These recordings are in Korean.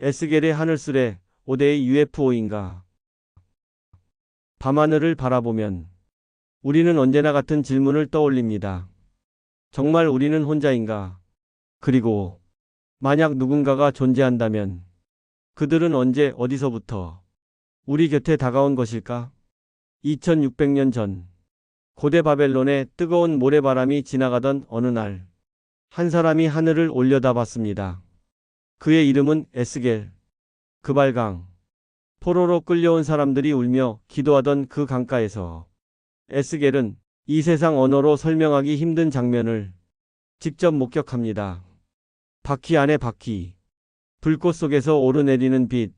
에스겔의 하늘술에 5대의 UFO인가? 밤하늘을 바라보면 우리는 언제나 같은 질문을 떠올립니다. 정말 우리는 혼자인가? 그리고 만약 누군가가 존재한다면 그들은 언제 어디서부터 우리 곁에 다가온 것일까? 2600년 전 고대 바벨론의 뜨거운 모래바람이 지나가던 어느 날 한 사람이 하늘을 올려다봤습니다. 그의 이름은 에스겔. 그발강. 포로로 끌려온 사람들이 울며 기도하던 그 강가에서 에스겔은 이 세상 언어로 설명하기 힘든 장면을 직접 목격합니다. 바퀴 안에 바퀴, 불꽃 속에서 오르내리는 빛,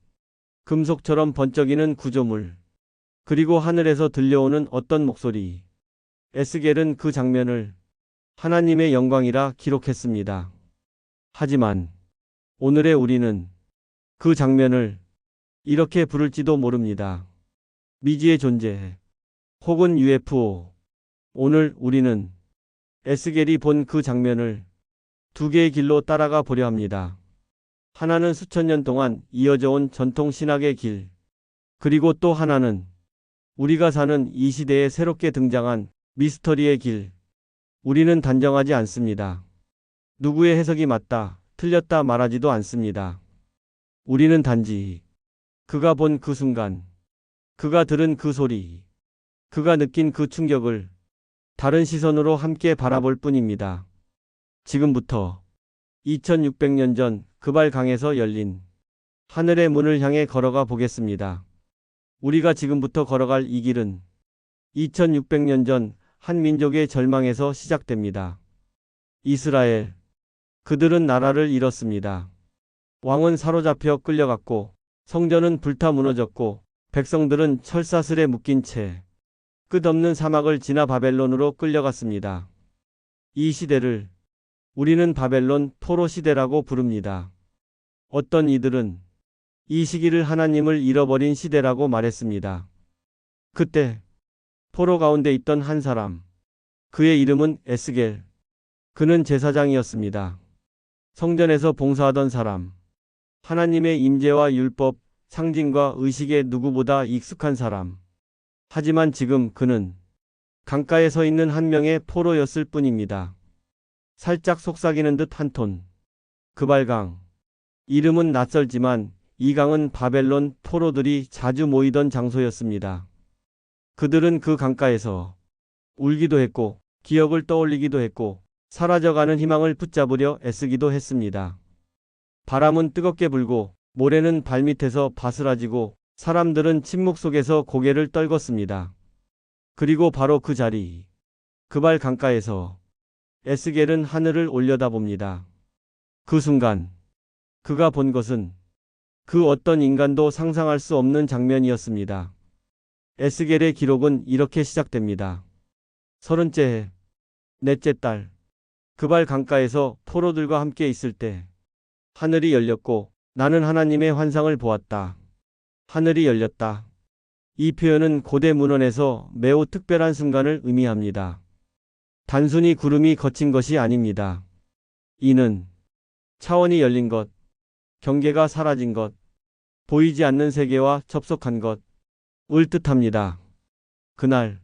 금속처럼 번쩍이는 구조물, 그리고 하늘에서 들려오는 어떤 목소리. 에스겔은 그 장면을 하나님의 영광이라 기록했습니다. 하지만 오늘의 우리는 그 장면을 이렇게 부를지도 모릅니다. 미지의 존재 혹은 UFO. 오늘 우리는 에스겔이 본 그 장면을 두 개의 길로 따라가 보려 합니다. 하나는 수천 년 동안 이어져 온 전통 신학의 길. 그리고 또 하나는 우리가 사는 이 시대에 새롭게 등장한 미스터리의 길. 우리는 단정하지 않습니다. 누구의 해석이 맞다, 틀렸다 말하지도 않습니다. 우리는 단지 그가 본 그 순간, 그가 들은 그 소리, 그가 느낀 그 충격을 다른 시선으로 함께 바라볼 뿐입니다. 지금부터 2600년 전 그발강에서 열린 하늘의 문을 향해 걸어가 보겠습니다. 우리가 지금부터 걸어갈 이 길은 2600년 전 한 민족의 절망에서 시작됩니다. 이스라엘. 그들은 나라를 잃었습니다. 왕은 사로잡혀 끌려갔고 성전은 불타 무너졌고 백성들은 철사슬에 묶인 채 끝없는 사막을 지나 바벨론으로 끌려갔습니다. 이 시대를 우리는 바벨론 포로 시대라고 부릅니다. 어떤 이들은 이 시기를 하나님을 잃어버린 시대라고 말했습니다. 그때 포로 가운데 있던 한 사람, 그의 이름은 에스겔. 그는 제사장이었습니다. 성전에서 봉사하던 사람, 하나님의 임재와 율법, 상징과 의식에 누구보다 익숙한 사람. 하지만 지금 그는 강가에 서 있는 한 명의 포로였을 뿐입니다. 살짝 속삭이는 듯 한 톤. 그발강. 이름은 낯설지만 이 강은 바벨론 포로들이 자주 모이던 장소였습니다. 그들은 그 강가에서 울기도 했고 기억을 떠올리기도 했고 사라져가는 희망을 붙잡으려 애쓰기도 했습니다. 바람은 뜨겁게 불고 모래는 발밑에서 바스라지고 사람들은 침묵 속에서 고개를 떨궜습니다. 그리고 바로 그 자리, 그발 강가에서 에스겔은 하늘을 올려다봅니다. 그 순간 그가 본 것은 그 어떤 인간도 상상할 수 없는 장면이었습니다. 에스겔의 기록은 이렇게 시작됩니다. 30째 해, 넷째 달, 그발 강가에서 포로들과 함께 있을 때 하늘이 열렸고 나는 하나님의 환상을 보았다. 하늘이 열렸다. 이 표현은 고대 문헌에서 매우 특별한 순간을 의미합니다. 단순히 구름이 거친 것이 아닙니다. 이는 차원이 열린 것, 경계가 사라진 것, 보이지 않는 세계와 접속한 것을 뜻합니다. 그날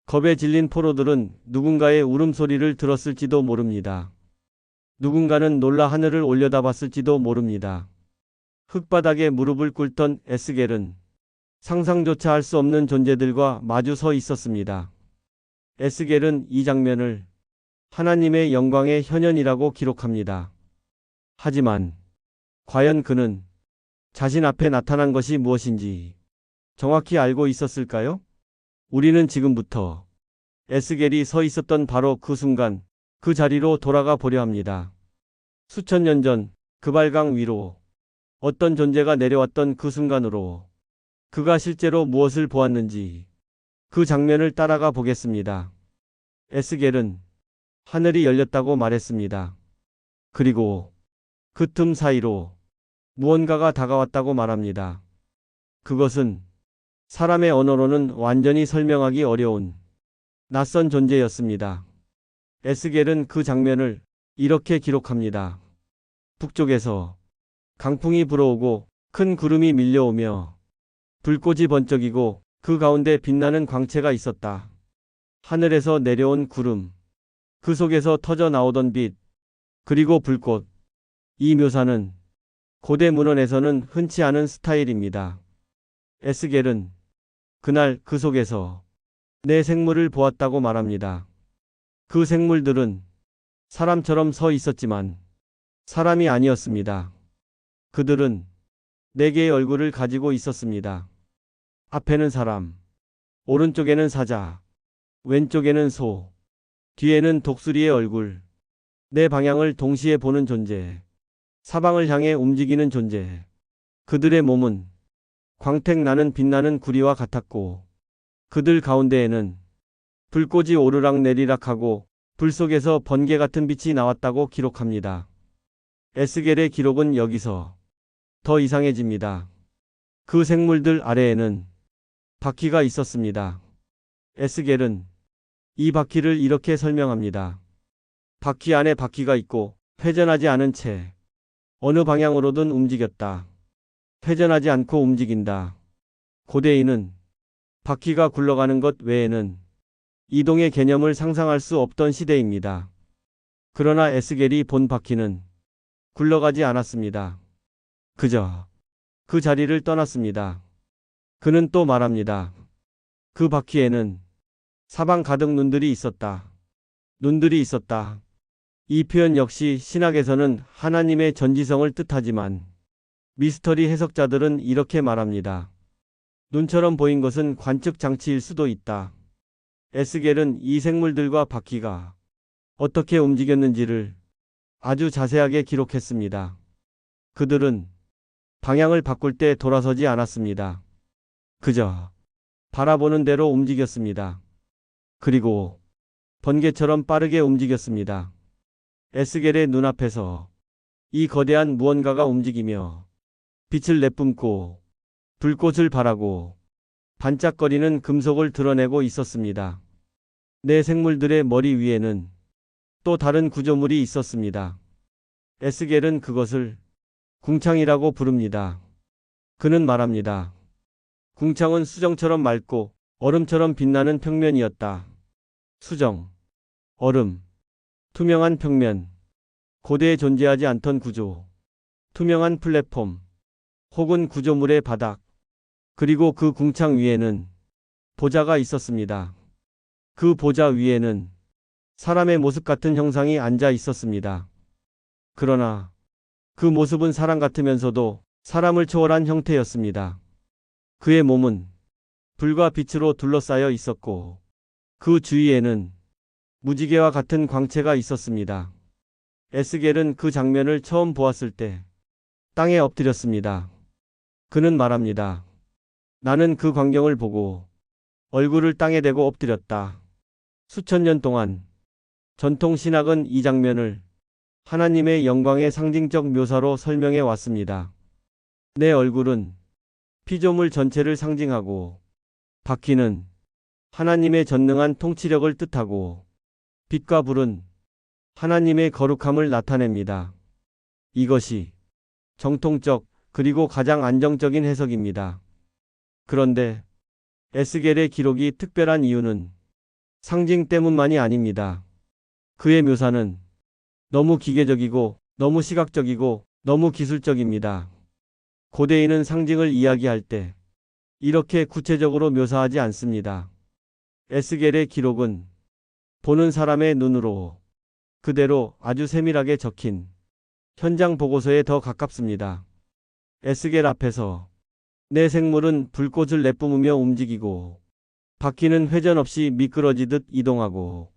겁에 질린 포로들은 누군가의 울음소리를 들었을지도 모릅니다. 누군가는 놀라 하늘을 올려다봤을지도 모릅니다. 흙바닥에 무릎을 꿇던 에스겔은 상상조차 할 수 없는 존재들과 마주 서 있었습니다. 에스겔은 이 장면을 하나님의 영광의 현현이라고 기록합니다. 하지만 과연 그는 자신 앞에 나타난 것이 무엇인지 정확히 알고 있었을까요? 우리는 지금부터 에스겔이 서 있었던 바로 그 순간, 그 자리로 돌아가 보려 합니다. 수천 년 전 그발강 위로 어떤 존재가 내려왔던 그 순간으로 그가 실제로 무엇을 보았는지 그 장면을 따라가 보겠습니다. 에스겔은 하늘이 열렸다고 말했습니다. 그리고 그 틈 사이로 무언가가 다가왔다고 말합니다. 그것은 사람의 언어로는 완전히 설명하기 어려운 낯선 존재였습니다. 에스겔은 그 장면을 이렇게 기록합니다. 북쪽에서 강풍이 불어오고 큰 구름이 밀려오며 불꽃이 번쩍이고 그 가운데 빛나는 광채가 있었다. 하늘에서 내려온 구름, 그 속에서 터져 나오던 빛, 그리고 불꽃. 이 묘사는 고대 문헌에서는 흔치 않은 스타일입니다. 에스겔은 그날 그 속에서 내 생물을 보았다고 말합니다. 그 생물들은 사람처럼 서 있었지만 사람이 아니었습니다. 그들은 네 개의 얼굴을 가지고 있었습니다. 앞에는 사람, 오른쪽에는 사자, 왼쪽에는 소, 뒤에는 독수리의 얼굴. 네 방향을 동시에 보는 존재, 사방을 향해 움직이는 존재. 그들의 몸은 광택 나는 빛나는 구리와 같았고 그들 가운데에는 불꽃이 오르락 내리락하고 불 속에서 번개 같은 빛이 나왔다고 기록합니다. 에스겔의 기록은 여기서 더 이상해집니다. 그 생물들 아래에는 바퀴가 있었습니다. 에스겔은 이 바퀴를 이렇게 설명합니다. 바퀴 안에 바퀴가 있고 회전하지 않은 채 어느 방향으로든 움직였다. 회전하지 않고 움직인다. 고대인은 바퀴가 굴러가는 것 외에는 이동의 개념을 상상할 수 없던 시대입니다. 그러나 에스겔이 본 바퀴는 굴러가지 않았습니다. 그저 그 자리를 떠났습니다. 그는 또 말합니다. 그 바퀴에는 사방 가득 눈들이 있었다. 눈들이 있었다. 이 표현 역시 신학에서는 하나님의 전지성을 뜻하지만 미스터리 해석자들은 이렇게 말합니다. 눈처럼 보인 것은 관측 장치일 수도 있다. 에스겔은 이 생물들과 바퀴가 어떻게 움직였는지를 아주 자세하게 기록했습니다. 그들은 방향을 바꿀 때 돌아서지 않았습니다. 그저 바라보는 대로 움직였습니다. 그리고 번개처럼 빠르게 움직였습니다. 에스겔의 눈앞에서 이 거대한 무언가가 움직이며 빛을 내뿜고 불꽃을 발하고 반짝거리는 금속을 드러내고 있었습니다. 내 생물들의 머리 위에는 또 다른 구조물이 있었습니다. 에스겔은 그것을 궁창이라고 부릅니다. 그는 말합니다. 궁창은 수정처럼 맑고 얼음처럼 빛나는 평면이었다. 수정, 얼음, 투명한 평면, 고대에 존재하지 않던 구조, 투명한 플랫폼, 혹은 구조물의 바닥, 그리고 그 궁창 위에는 보좌가 있었습니다. 그 보좌 위에는 사람의 모습 같은 형상이 앉아 있었습니다. 그러나 그 모습은 사람 같으면서도 사람을 초월한 형태였습니다. 그의 몸은 불과 빛으로 둘러싸여 있었고 그 주위에는 무지개와 같은 광채가 있었습니다. 에스겔은 그 장면을 처음 보았을 때 땅에 엎드렸습니다. 그는 말합니다. 나는 그 광경을 보고 얼굴을 땅에 대고 엎드렸다. 수천 년 동안 전통 신학은 이 장면을 하나님의 영광의 상징적 묘사로 설명해 왔습니다. 내 얼굴은 피조물 전체를 상징하고 바퀴는 하나님의 전능한 통치력을 뜻하고 빛과 불은 하나님의 거룩함을 나타냅니다. 이것이 정통적 그리고 가장 안정적인 해석입니다. 그런데 에스겔의 기록이 특별한 이유는 상징 때문만이 아닙니다. 그의 묘사는 너무 기계적이고 너무 시각적이고 너무 기술적입니다. 고대인은 상징을 이야기할 때 이렇게 구체적으로 묘사하지 않습니다. 에스겔의 기록은 보는 사람의 눈으로 그대로 아주 세밀하게 적힌 현장 보고서에 더 가깝습니다. 에스겔 앞에서 내 생물은 불꽃을 내뿜으며 움직이고 바퀴는 회전 없이 미끄러지듯 이동하고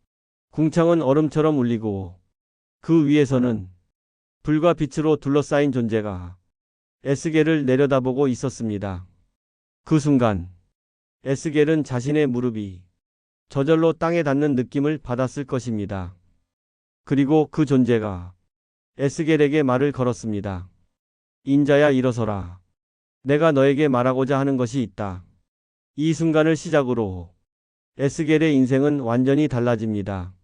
궁창은 얼음처럼 울리고 그 위에서는 불과 빛으로 둘러싸인 존재가 에스겔을 내려다보고 있었습니다. 그 순간 에스겔은 자신의 무릎이 저절로 땅에 닿는 느낌을 받았을 것입니다. 그리고 그 존재가 에스겔에게 말을 걸었습니다. 인자야 일어서라. 내가 너에게 말하고자 하는 것이 있다. 이 순간을 시작으로 에스겔의 인생은 완전히 달라집니다.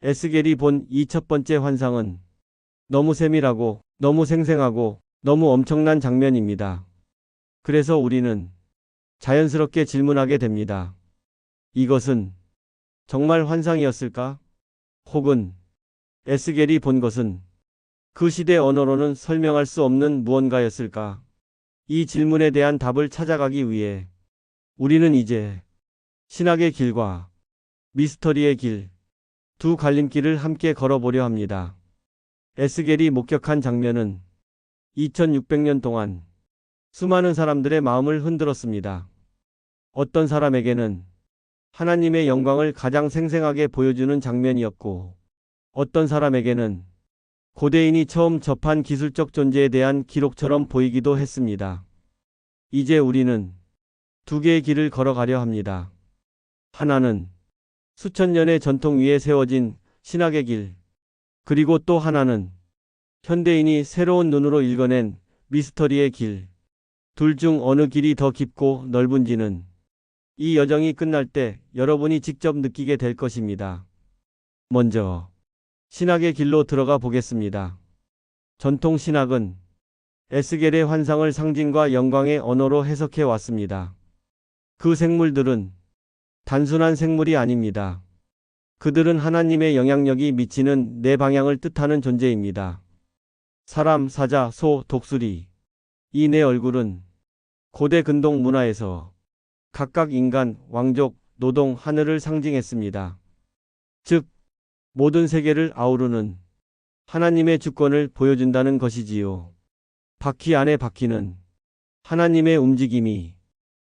에스겔이 본 이 첫 번째 환상은 너무 세밀하고 너무 생생하고 너무 엄청난 장면입니다. 그래서 우리는 자연스럽게 질문하게 됩니다. 이것은 정말 환상이었을까? 혹은 에스겔이 본 것은 그 시대 언어로는 설명할 수 없는 무언가였을까? 이 질문에 대한 답을 찾아가기 위해 우리는 이제 신학의 길과 미스터리의 길, 두 갈림길을 함께 걸어보려 합니다. 에스겔이 목격한 장면은 2600년 동안 수많은 사람들의 마음을 흔들었습니다. 어떤 사람에게는 하나님의 영광을 가장 생생하게 보여주는 장면이었고, 어떤 사람에게는 고대인이 처음 접한 기술적 존재에 대한 기록처럼 보이기도 했습니다. 이제 우리는 두 개의 길을 걸어가려 합니다. 하나는 수천 년의 전통 위에 세워진 신학의 길, 그리고 또 하나는 현대인이 새로운 눈으로 읽어낸 미스터리의 길. 둘 중 어느 길이 더 깊고 넓은지는 이 여정이 끝날 때 여러분이 직접 느끼게 될 것입니다. 먼저 신학의 길로 들어가 보겠습니다. 전통 신학은 에스겔의 환상을 상징과 영광의 언어로 해석해 왔습니다. 그 생물들은 단순한 생물이 아닙니다. 그들은 하나님의 영향력이 미치는 네 방향을 뜻하는 존재입니다. 사람, 사자, 소, 독수리. 이 네 얼굴은 고대 근동 문화에서 각각 인간, 왕족, 노동, 하늘을 상징했습니다. 즉, 모든 세계를 아우르는 하나님의 주권을 보여준다는 것이지요. 바퀴 안에 바퀴는 하나님의 움직임이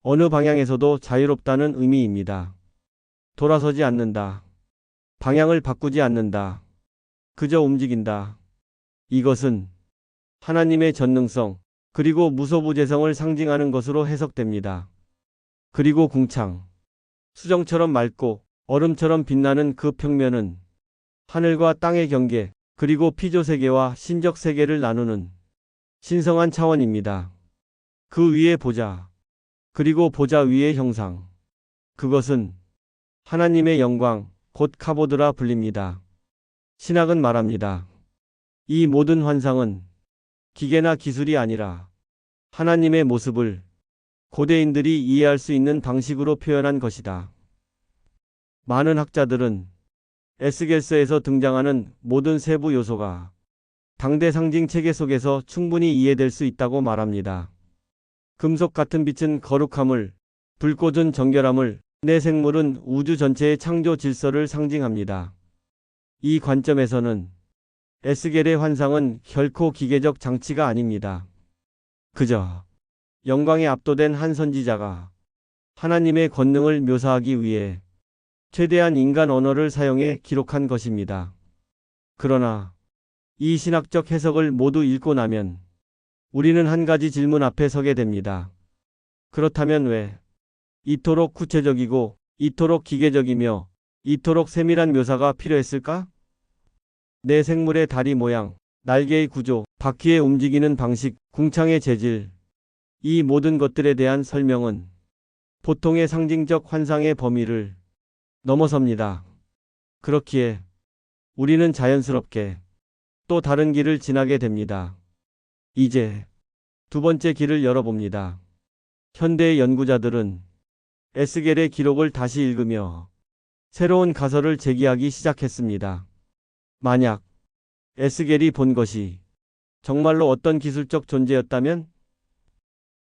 어느 방향에서도 자유롭다는 의미입니다. 돌아서지 않는다. 방향을 바꾸지 않는다. 그저 움직인다. 이것은 하나님의 전능성, 그리고 무소부재성을 상징하는 것으로 해석됩니다. 그리고 궁창, 수정처럼 맑고 얼음처럼 빛나는 그 평면은 하늘과 땅의 경계, 그리고 피조 세계와 신적 세계를 나누는 신성한 차원입니다. 그 위에 보좌, 그리고 보좌 위의 형상. 그것은 하나님의 영광, 곧 카보드라 불립니다. 신학은 말합니다. 이 모든 환상은 기계나 기술이 아니라 하나님의 모습을 고대인들이 이해할 수 있는 방식으로 표현한 것이다. 많은 학자들은 에스겔서에서 등장하는 모든 세부 요소가 당대 상징 체계 속에서 충분히 이해될 수 있다고 말합니다. 금속 같은 빛은 거룩함을, 불꽃은 정결함을, 내 생물은 우주 전체의 창조 질서를 상징합니다. 이 관점에서는 에스겔의 환상은 결코 기계적 장치가 아닙니다. 그저 영광에 압도된 한 선지자가 하나님의 권능을 묘사하기 위해 최대한 인간 언어를 사용해 기록한 것입니다. 그러나 이 신학적 해석을 모두 읽고 나면 우리는 한 가지 질문 앞에 서게 됩니다. 그렇다면 왜 이토록 구체적이고 이토록 기계적이며 이토록 세밀한 묘사가 필요했을까? 내 생물의 다리 모양, 날개의 구조, 바퀴의 움직이는 방식, 궁창의 재질, 이 모든 것들에 대한 설명은 보통의 상징적 환상의 범위를 넘어섭니다. 그렇기에 우리는 자연스럽게 또 다른 길을 지나게 됩니다. 이제 두 번째 길을 열어봅니다. 현대의 연구자들은 에스겔의 기록을 다시 읽으며 새로운 가설을 제기하기 시작했습니다. 만약 에스겔이 본 것이 정말로 어떤 기술적 존재였다면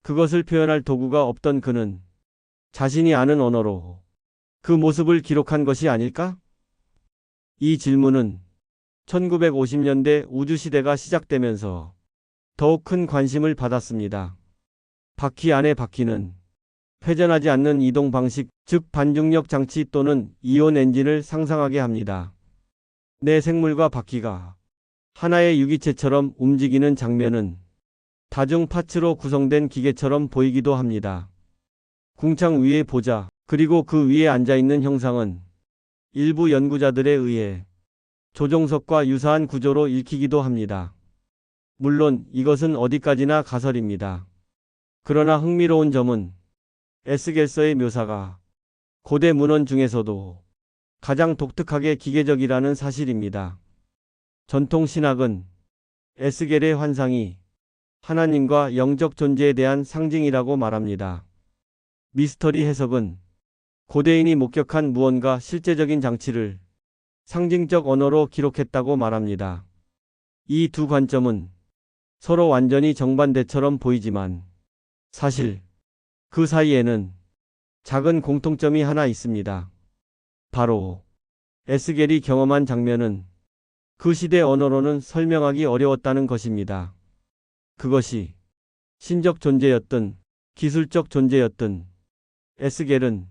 그것을 표현할 도구가 없던 그는 자신이 아는 언어로 그 모습을 기록한 것이 아닐까? 이 질문은 1950년대 우주시대가 시작되면서 더욱 큰 관심을 받았습니다. 바퀴 안의 바퀴는 회전하지 않는 이동 방식, 즉 반중력 장치 또는 이온 엔진을 상상하게 합니다. 내 생물과 바퀴가 하나의 유기체처럼 움직이는 장면은 다중 파츠로 구성된 기계처럼 보이기도 합니다. 궁창 위의 보좌, 그리고 그 위에 앉아있는 형상은 일부 연구자들에 의해 조종석과 유사한 구조로 읽히기도 합니다. 물론 이것은 어디까지나 가설입니다. 그러나 흥미로운 점은 에스겔서의 묘사가 고대 문헌 중에서도 가장 독특하게 기계적이라는 사실입니다. 전통 신학은 에스겔의 환상이 하나님과 영적 존재에 대한 상징이라고 말합니다. 미스터리 해석은 고대인이 목격한 무언가 실제적인 장치를 상징적 언어로 기록했다고 말합니다. 이 두 관점은 서로 완전히 정반대처럼 보이지만 사실 그 사이에는 작은 공통점이 하나 있습니다. 바로 에스겔이 경험한 장면은 그 시대 언어로는 설명하기 어려웠다는 것입니다. 그것이 신적 존재였든 기술적 존재였든 에스겔은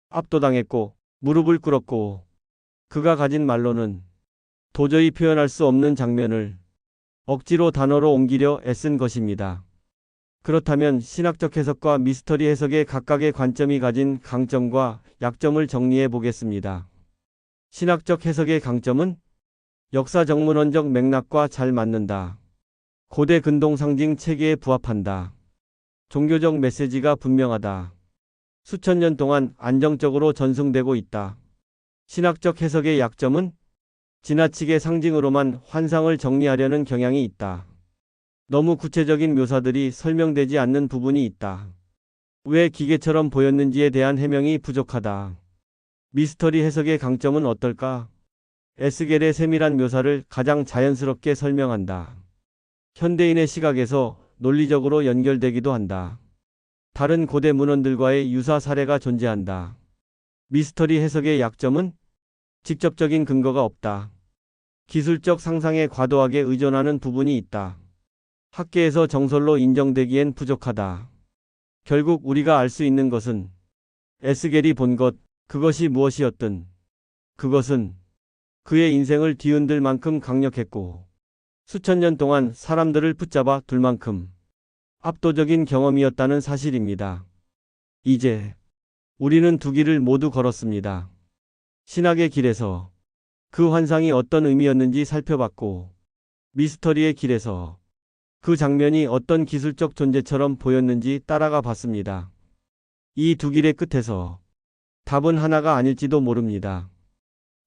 압도당했고 무릎을 꿇었고 그가 가진 말로는 도저히 표현할 수 없는 장면을 억지로 단어로 옮기려 애쓴 것입니다. 그렇다면 신학적 해석과 미스터리 해석의 각각의 관점이 가진 강점과 약점을 정리해 보겠습니다. 신학적 해석의 강점은 역사 정문원적 맥락과 잘 맞는다. 고대 근동 상징 체계에 부합한다. 종교적 메시지가 분명하다. 수천 년 동안 안정적으로 전승되고 있다. 신학적 해석의 약점은 지나치게 상징으로만 환상을 정리하려는 경향이 있다. 너무 구체적인 묘사들이 설명되지 않는 부분이 있다. 왜 기계처럼 보였는지에 대한 해명이 부족하다. 미스터리 해석의 강점은 어떨까? 에스겔의 세밀한 묘사를 가장 자연스럽게 설명한다. 현대인의 시각에서 논리적으로 연결되기도 한다. 다른 고대 문헌들과의 유사 사례가 존재한다. 미스터리 해석의 약점은 직접적인 근거가 없다. 기술적 상상에 과도하게 의존하는 부분이 있다. 학계에서 정설로 인정되기엔 부족하다. 결국 우리가 알 수 있는 것은 에스겔이 본 것, 그것이 무엇이었든 그것은 그의 인생을 뒤흔들 만큼 강력했고 수천 년 동안 사람들을 붙잡아 둘 만큼 압도적인 경험이었다는 사실입니다. 이제 우리는 두 길을 모두 걸었습니다. 신학의 길에서 그 환상이 어떤 의미였는지 살펴봤고 미스터리의 길에서 그 장면이 어떤 기술적 존재처럼 보였는지 따라가 봤습니다. 이 두 길의 끝에서 답은 하나가 아닐지도 모릅니다.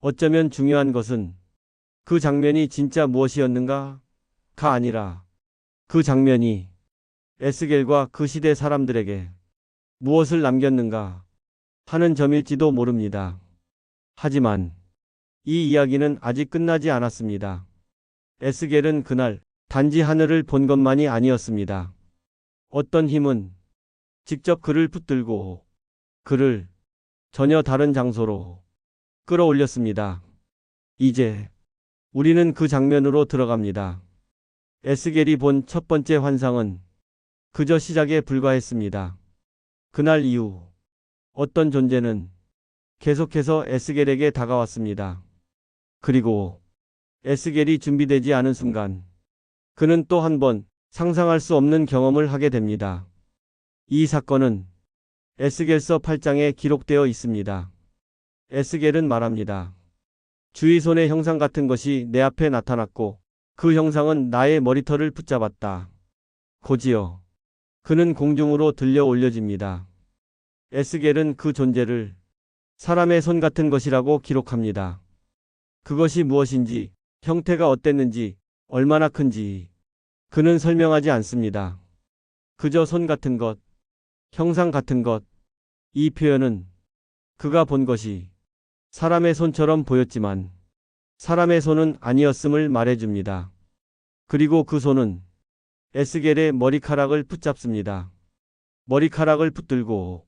어쩌면 중요한 것은 그 장면이 진짜 무엇이었는가가 아니라 그 장면이 에스겔과 그 시대 사람들에게 무엇을 남겼는가 하는 점일지도 모릅니다. 하지만 이 이야기는 아직 끝나지 않았습니다. 에스겔은 그날 단지 하늘을 본 것만이 아니었습니다. 어떤 힘은 직접 그를 붙들고 그를 전혀 다른 장소로 끌어올렸습니다. 이제 우리는 그 장면으로 들어갑니다. 에스겔이 본 첫 번째 환상은 그저 시작에 불과했습니다. 그날 이후 어떤 존재는 계속해서 에스겔에게 다가왔습니다. 그리고 에스겔이 준비되지 않은 순간 그는 또 한 번 상상할 수 없는 경험을 하게 됩니다. 이 사건은 에스겔서 8장에 기록되어 있습니다. 에스겔은 말합니다. 주의 손의 형상 같은 것이 내 앞에 나타났고 그 형상은 나의 머리털을 붙잡았다. 곧이어 그는 공중으로 들려 올려집니다. 에스겔은 그 존재를 사람의 손 같은 것이라고 기록합니다. 그것이 무엇인지, 형태가 어땠는지, 얼마나 큰지 그는 설명하지 않습니다. 그저 손 같은 것, 형상 같은 것. 이 표현은 그가 본 것이 사람의 손처럼 보였지만 사람의 손은 아니었음을 말해줍니다. 그리고 그 손은 에스겔의 머리카락을 붙잡습니다. 머리카락을 붙들고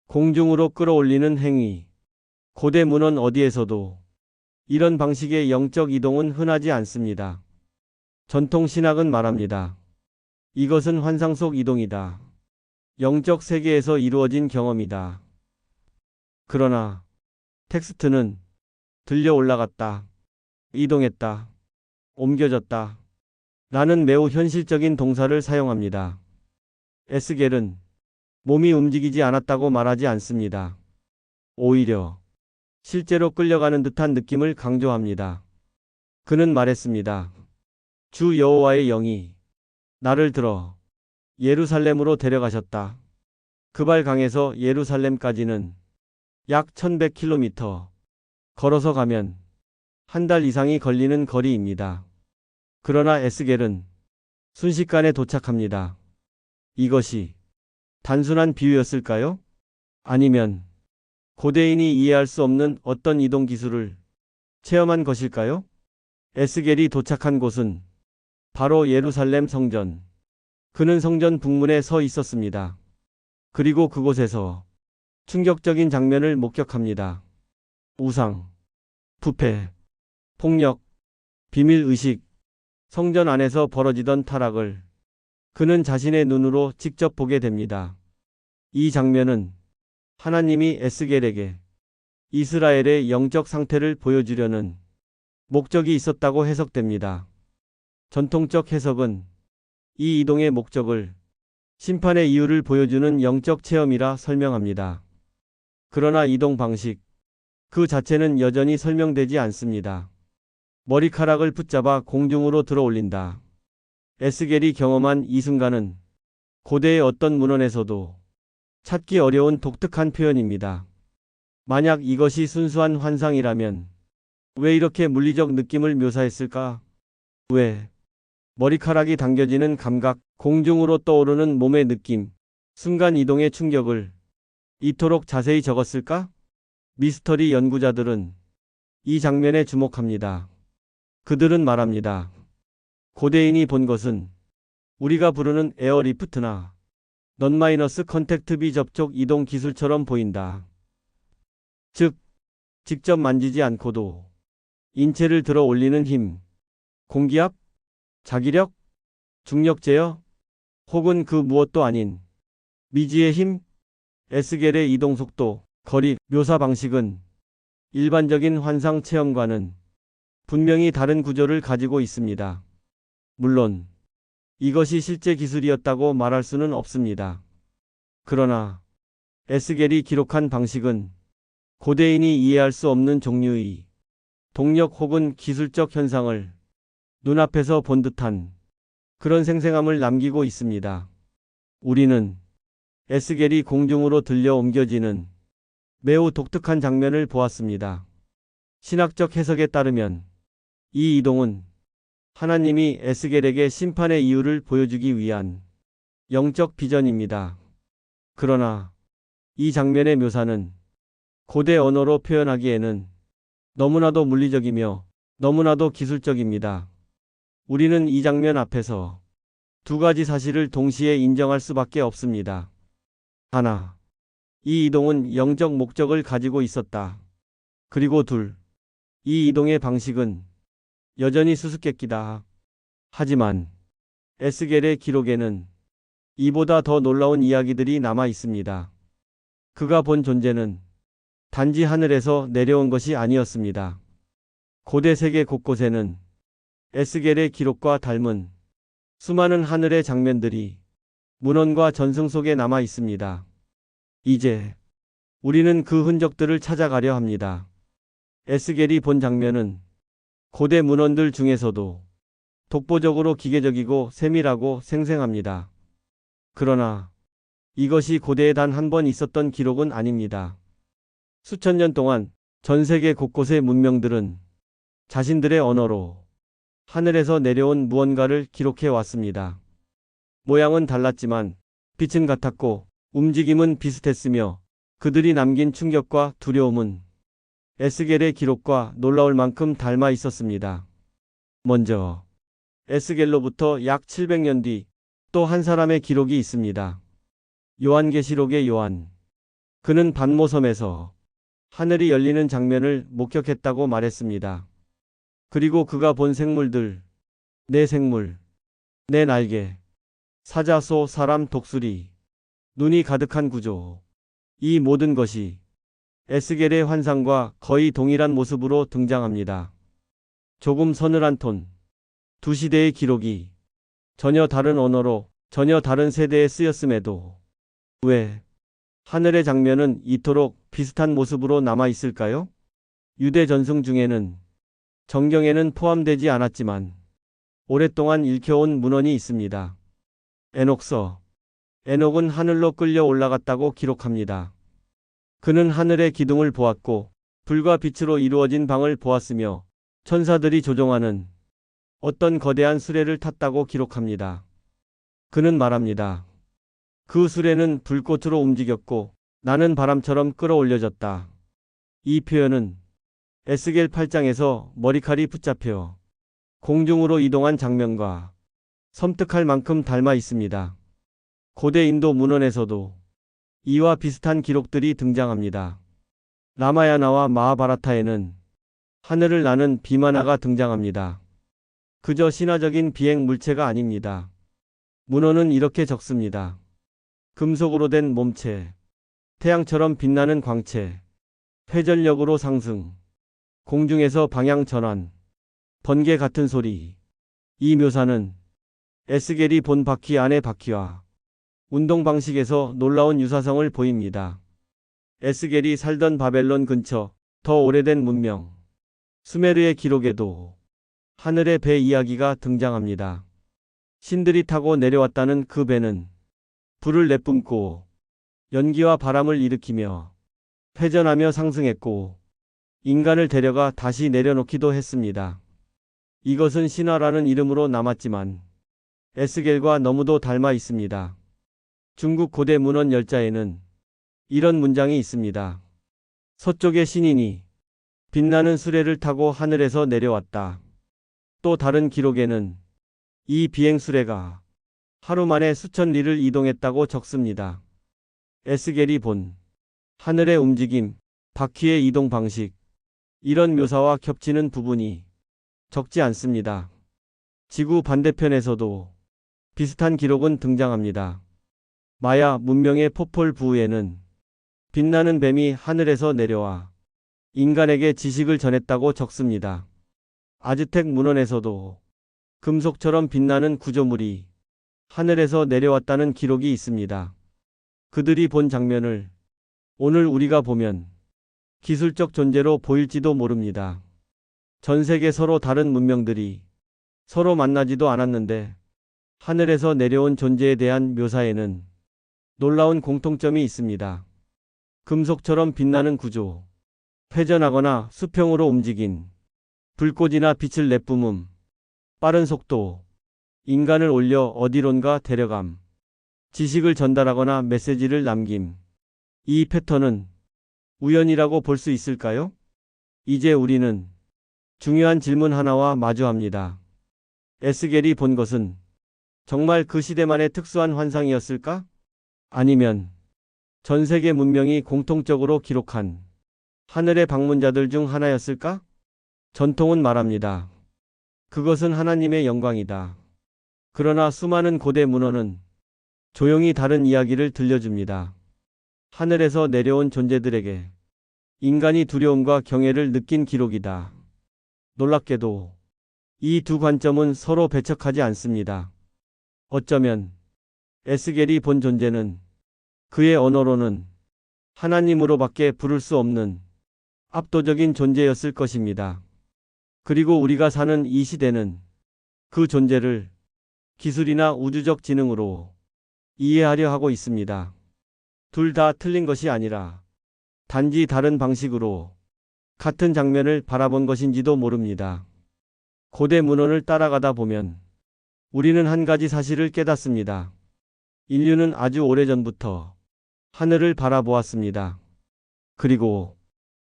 공중으로 끌어올리는 행위. 고대 문헌 어디에서도 이런 방식의 영적 이동은 흔하지 않습니다. 전통 신학은 말합니다. 이것은 환상 속 이동이다. 영적 세계에서 이루어진 경험이다. 그러나 텍스트는 들려 올라갔다. 이동했다. 옮겨졌다. 라는 매우 현실적인 동사를 사용합니다. 에스겔은 몸이 움직이지 않았다고 말하지 않습니다. 오히려 실제로 끌려가는 듯한 느낌을 강조합니다. 그는 말했습니다. 주 여호와의 영이 나를 들어 예루살렘으로 데려가셨다. 그발강에서 예루살렘까지는 약 1100km 걸어서 가면 한 달 이상이 걸리는 거리입니다. 그러나 에스겔은 순식간에 도착합니다. 이것이 단순한 비유였을까요? 아니면 고대인이 이해할 수 없는 어떤 이동 기술을 체험한 것일까요? 에스겔이 도착한 곳은 바로 예루살렘 성전. 그는 성전 북문에 서 있었습니다. 그리고 그곳에서 충격적인 장면을 목격합니다. 우상, 부패, 폭력, 비밀의식, 성전 안에서 벌어지던 타락을 그는 자신의 눈으로 직접 보게 됩니다. 이 장면은 하나님이 에스겔에게 이스라엘의 영적 상태를 보여주려는 목적이 있었다고 해석됩니다. 전통적 해석은 이 이동의 목적을 심판의 이유를 보여주는 영적 체험이라 설명합니다. 그러나 이동 방식 그 자체는 여전히 설명되지 않습니다. 머리카락을 붙잡아 공중으로 들어 올린다. 에스겔이 경험한 이 순간은 고대의 어떤 문헌에서도 찾기 어려운 독특한 표현입니다. 만약 이것이 순수한 환상이라면 왜 이렇게 물리적 느낌을 묘사했을까? 왜 머리카락이 당겨지는 감각, 공중으로 떠오르는 몸의 느낌, 순간 이동의 충격을 이토록 자세히 적었을까? 미스터리 연구자들은 이 장면에 주목합니다. 그들은 말합니다. 고대인이 본 것은 우리가 부르는 에어리프트나 넌-컨택트 비접촉 이동 기술처럼 보인다. 즉, 직접 만지지 않고도 인체를 들어 올리는 힘, 공기압, 자기력, 중력 제어, 혹은 그 무엇도 아닌 미지의 힘, 에스겔의 이동 속도, 거리, 묘사 방식은 일반적인 환상 체험과는 분명히 다른 구조를 가지고 있습니다. 물론 이것이 실제 기술이었다고 말할 수는 없습니다. 그러나 에스겔이 기록한 방식은 고대인이 이해할 수 없는 종류의 동력 혹은 기술적 현상을 눈앞에서 본 듯한 그런 생생함을 남기고 있습니다. 우리는 에스겔이 공중으로 들려 옮겨지는 매우 독특한 장면을 보았습니다. 신학적 해석에 따르면 이 이동은 하나님이 에스겔에게 심판의 이유를 보여주기 위한 영적 비전입니다. 그러나 이 장면의 묘사는 고대 언어로 표현하기에는 너무나도 물리적이며 너무나도 기술적입니다. 우리는 이 장면 앞에서 두 가지 사실을 동시에 인정할 수밖에 없습니다. 하나, 이 이동은 영적 목적을 가지고 있었다. 그리고 둘, 이 이동의 방식은 여전히 수수께끼다. 하지만 에스겔의 기록에는 이보다 더 놀라운 이야기들이 남아 있습니다. 그가 본 존재는 단지 하늘에서 내려온 것이 아니었습니다. 고대 세계 곳곳에는 에스겔의 기록과 닮은 수많은 하늘의 장면들이 문헌과 전승 속에 남아 있습니다. 이제 우리는 그 흔적들을 찾아가려 합니다. 에스겔이 본 장면은 고대 문헌들 중에서도 독보적으로 기계적이고 세밀하고 생생합니다. 그러나 이것이 고대에 단 한 번 있었던 기록은 아닙니다. 수천 년 동안 전 세계 곳곳의 문명들은 자신들의 언어로 하늘에서 내려온 무언가를 기록해 왔습니다. 모양은 달랐지만 빛은 같았고 움직임은 비슷했으며 그들이 남긴 충격과 두려움은 에스겔의 기록과 놀라울 만큼 닮아 있었습니다. 먼저 에스겔로부터 약 700년 뒤 또 한 사람의 기록이 있습니다. 요한계시록의 요한. 그는 반모섬에서 하늘이 열리는 장면을 목격했다고 말했습니다. 그리고 그가 본 생물들, 내 생물, 내 날개, 사자소, 사람, 독수리, 눈이 가득한 구조. 이 모든 것이 에스겔의 환상과 거의 동일한 모습으로 등장합니다. 조금 서늘한 톤, 두 시대의 기록이 전혀 다른 언어로 전혀 다른 세대에 쓰였음에도 왜 하늘의 장면은 이토록 비슷한 모습으로 남아 있을까요? 유대 전승 중에는 정경에는 포함되지 않았지만 오랫동안 읽혀온 문헌이 있습니다. 에녹서. 에녹은 하늘로 끌려 올라갔다고 기록합니다. 그는 하늘의 기둥을 보았고 불과 빛으로 이루어진 방을 보았으며 천사들이 조종하는 어떤 거대한 수레를 탔다고 기록합니다. 그는 말합니다. 그 수레는 불꽃으로 움직였고 나는 바람처럼 끌어올려졌다. 이 표현은 에스겔 8장에서 머리칼이 붙잡혀 공중으로 이동한 장면과 섬뜩할 만큼 닮아 있습니다. 고대 인도 문헌에서도 이와 비슷한 기록들이 등장합니다. 라마야나와 마하바라타에는 하늘을 나는 비마나가 등장합니다. 그저 신화적인 비행 물체가 아닙니다. 문헌은 이렇게 적습니다. 금속으로 된 몸체, 태양처럼 빛나는 광채, 회전력으로 상승, 공중에서 방향 전환, 번개 같은 소리. 이 묘사는 에스겔이 본 바퀴 안의 바퀴와 운동 방식에서 놀라운 유사성을 보입니다. 에스겔이 살던 바벨론 근처 더 오래된 문명, 수메르의 기록에도 하늘의 배 이야기가 등장합니다. 신들이 타고 내려왔다는 그 배는 불을 내뿜고 연기와 바람을 일으키며 회전하며 상승했고 인간을 데려가 다시 내려놓기도 했습니다. 이것은 신화라는 이름으로 남았지만 에스겔과 너무도 닮아 있습니다. 중국 고대 문헌 열자에는 이런 문장이 있습니다. 서쪽의 신인이 빛나는 수레를 타고 하늘에서 내려왔다. 또 다른 기록에는 이 비행수레가 하루 만에 수천 리를 이동했다고 적습니다. 에스겔이 본 하늘의 움직임, 바퀴의 이동 방식, 이런 묘사와 겹치는 부분이 적지 않습니다. 지구 반대편에서도 비슷한 기록은 등장합니다. 마야 문명의 포폴 부에는 빛나는 뱀이 하늘에서 내려와 인간에게 지식을 전했다고 적습니다. 아즈텍 문헌에서도 금속처럼 빛나는 구조물이 하늘에서 내려왔다는 기록이 있습니다. 그들이 본 장면을 오늘 우리가 보면 기술적 존재로 보일지도 모릅니다. 전 세계 서로 다른 문명들이 서로 만나지도 않았는데 하늘에서 내려온 존재에 대한 묘사에는 놀라운 공통점이 있습니다. 금속처럼 빛나는 구조, 회전하거나 수평으로 움직인 불꽃이나 빛을 내뿜음, 빠른 속도, 인간을 올려 어디론가 데려감, 지식을 전달하거나 메시지를 남김. 이 패턴은 우연이라고 볼 수 있을까요? 이제 우리는 중요한 질문 하나와 마주합니다. 에스겔이 본 것은 정말 그 시대만의 특수한 환상이었을까? 아니면 전 세계 문명이 공통적으로 기록한 하늘의 방문자들 중 하나였을까? 전통은 말합니다. 그것은 하나님의 영광이다. 그러나 수많은 고대 문헌은 조용히 다른 이야기를 들려줍니다. 하늘에서 내려온 존재들에게 인간이 두려움과 경외를 느낀 기록이다. 놀랍게도 이 두 관점은 서로 배척하지 않습니다. 어쩌면 에스겔이 본 존재는 그의 언어로는 하나님으로밖에 부를 수 없는 압도적인 존재였을 것입니다. 그리고 우리가 사는 이 시대는 그 존재를 기술이나 우주적 지능으로 이해하려 하고 있습니다. 둘 다 틀린 것이 아니라 단지 다른 방식으로 같은 장면을 바라본 것인지도 모릅니다. 고대 문헌을 따라가다 보면 우리는 한 가지 사실을 깨닫습니다. 인류는 아주 오래전부터 하늘을 바라보았습니다. 그리고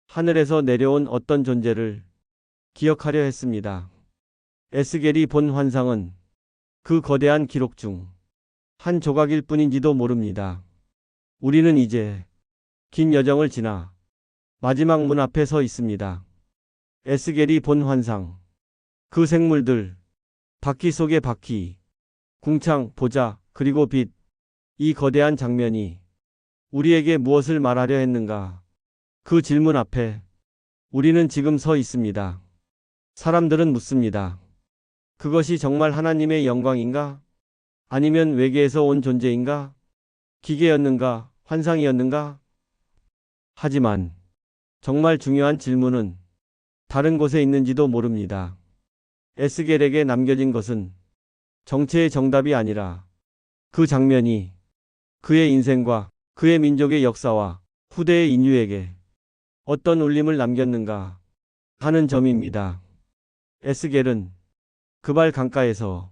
하늘에서 내려온 어떤 존재를 기억하려 했습니다. 에스겔이 본 환상은 그 거대한 기록 중 한 조각일 뿐인지도 모릅니다. 우리는 이제 긴 여정을 지나 마지막 문 앞에 서 있습니다. 에스겔이 본 환상, 그 생물들, 바퀴 속의 바퀴, 궁창, 보자, 그리고 빛, 이 거대한 장면이 우리에게 무엇을 말하려 했는가? 그 질문 앞에 우리는 지금 서 있습니다. 사람들은 묻습니다. 그것이 정말 하나님의 영광인가? 아니면 외계에서 온 존재인가? 기계였는가? 환상이었는가? 하지만 정말 중요한 질문은 다른 곳에 있는지도 모릅니다. 에스겔에게 남겨진 것은 정체의 정답이 아니라 그 장면이 그의 인생과 그의 민족의 역사와 후대의 인류에게 어떤 울림을 남겼는가 하는 점입니다. 에스겔은 그발 강가에서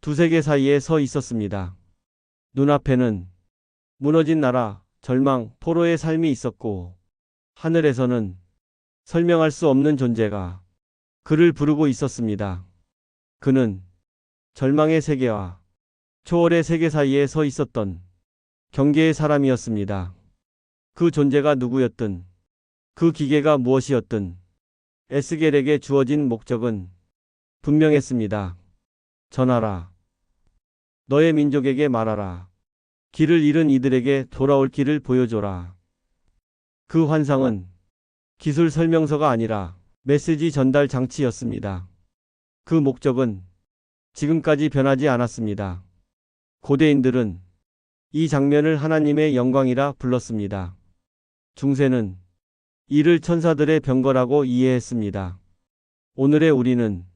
두 세계 사이에 서 있었습니다. 눈앞에는 무너진 나라, 절망, 포로의 삶이 있었고 하늘에서는 설명할 수 없는 존재가 그를 부르고 있었습니다. 그는 절망의 세계와 초월의 세계 사이에 서 있었던 경계의 사람이었습니다. 그 존재가 누구였든, 그 기계가 무엇이었든 에스겔에게 주어진 목적은 분명했습니다. 전하라. 너의 민족에게 말하라. 길을 잃은 이들에게 돌아올 길을 보여줘라. 그 환상은 기술 설명서가 아니라 메시지 전달 장치였습니다. 그 목적은 지금까지 변하지 않았습니다. 고대인들은 이 장면을 하나님의 영광이라 불렀습니다. 중세는 이를 천사들의 병거라고 이해했습니다. 오늘의 우리는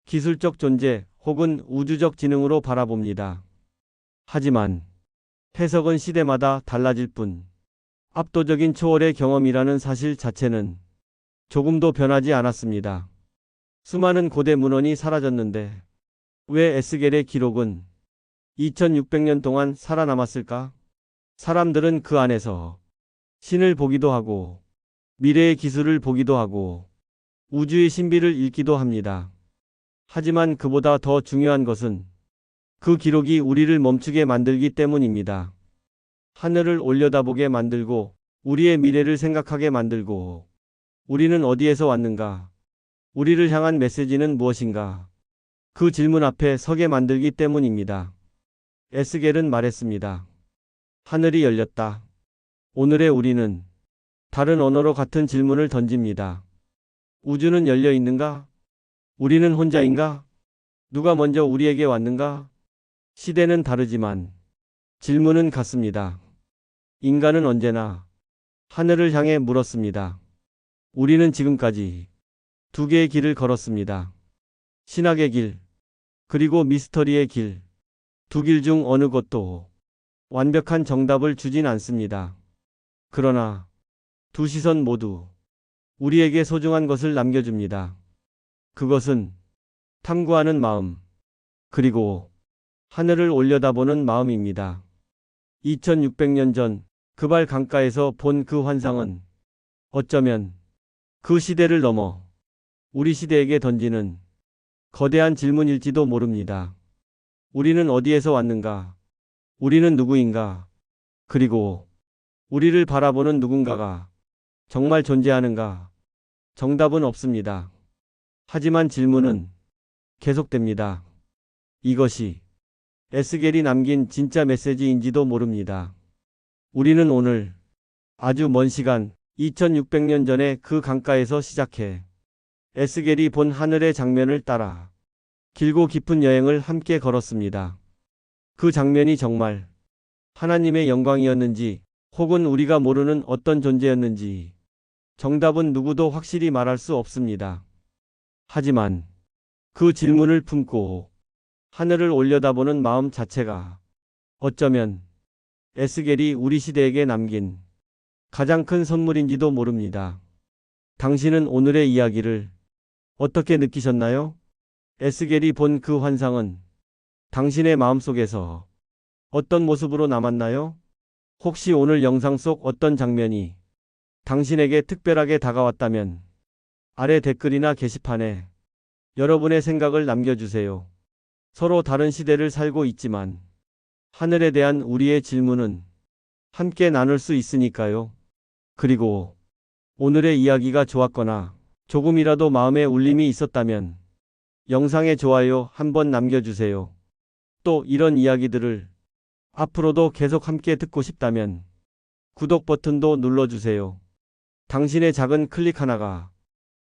기술적 존재 혹은 우주적 지능으로 바라봅니다. 하지만 해석은 시대마다 달라질 뿐 압도적인 초월의 경험이라는 사실 자체는 조금도 변하지 않았습니다. 수많은 고대 문헌이 사라졌는데 왜 에스겔의 기록은 2600년 동안 살아남았을까? 사람들은 그 안에서 신을 보기도 하고 미래의 기술을 보기도 하고 우주의 신비를 읽기도 합니다. 하지만 그보다 더 중요한 것은 그 기록이 우리를 멈추게 만들기 때문입니다. 하늘을 올려다보게 만들고 우리의 미래를 생각하게 만들고 우리는 어디에서 왔는가? 우리를 향한 메시지는 무엇인가? 그 질문 앞에 서게 만들기 때문입니다. 에스겔은 말했습니다. 하늘이 열렸다. 오늘의 우리는 다른 언어로 같은 질문을 던집니다. 우주는 열려 있는가? 우리는 혼자인가? 누가 먼저 우리에게 왔는가? 시대는 다르지만 질문은 같습니다. 인간은 언제나 하늘을 향해 물었습니다. 우리는 지금까지 두 개의 길을 걸었습니다. 신학의 길, 그리고 미스터리의 길. 두 길 중 어느 것도 완벽한 정답을 주진 않습니다. 그러나 두 시선 모두 우리에게 소중한 것을 남겨줍니다. 그것은 탐구하는 마음, 그리고 하늘을 올려다보는 마음입니다. 2600년 전 그발 강가에서 본 그 환상은 어쩌면 그 시대를 넘어 우리 시대에게 던지는 거대한 질문일지도 모릅니다. 우리는 어디에서 왔는가? 우리는 누구인가? 그리고 우리를 바라보는 누군가가 정말 존재하는가? 정답은 없습니다. 하지만 질문은 계속됩니다. 이것이 에스겔이 남긴 진짜 메시지인지도 모릅니다. 우리는 오늘 아주 먼 시간 2600년 전에 그 강가에서 시작해 에스겔이 본 하늘의 장면을 따라 길고 깊은 여행을 함께 걸었습니다. 그 장면이 정말 하나님의 영광이었는지 혹은 우리가 모르는 어떤 존재였는지 정답은 누구도 확실히 말할 수 없습니다. 하지만 그 질문을 품고 하늘을 올려다보는 마음 자체가 어쩌면 에스겔이 우리 시대에게 남긴 가장 큰 선물인지도 모릅니다. 당신은 오늘의 이야기를 어떻게 느끼셨나요? 에스겔이 본 그 환상은 당신의 마음속에서 어떤 모습으로 남았나요? 혹시 오늘 영상 속 어떤 장면이 당신에게 특별하게 다가왔다면 아래 댓글이나 게시판에 여러분의 생각을 남겨주세요. 서로 다른 시대를 살고 있지만 하늘에 대한 우리의 질문은 함께 나눌 수 있으니까요. 그리고 오늘의 이야기가 좋았거나 조금이라도 마음에 울림이 있었다면 영상에 좋아요 한번 남겨주세요. 또 이런 이야기들을 앞으로도 계속 함께 듣고 싶다면 구독 버튼도 눌러주세요. 당신의 작은 클릭 하나가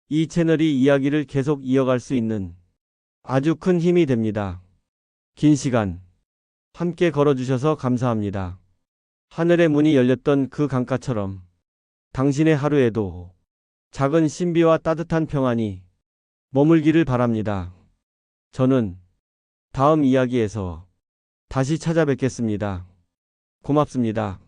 이 채널이 이야기를 계속 이어갈 수 있는 아주 큰 힘이 됩니다. 긴 시간 함께 걸어주셔서 감사합니다. 하늘의 문이 열렸던 그 강가처럼 당신의 하루에도 작은 신비와 따뜻한 평안이 머물기를 바랍니다. 저는 다음 이야기에서 다시 찾아뵙겠습니다. 고맙습니다.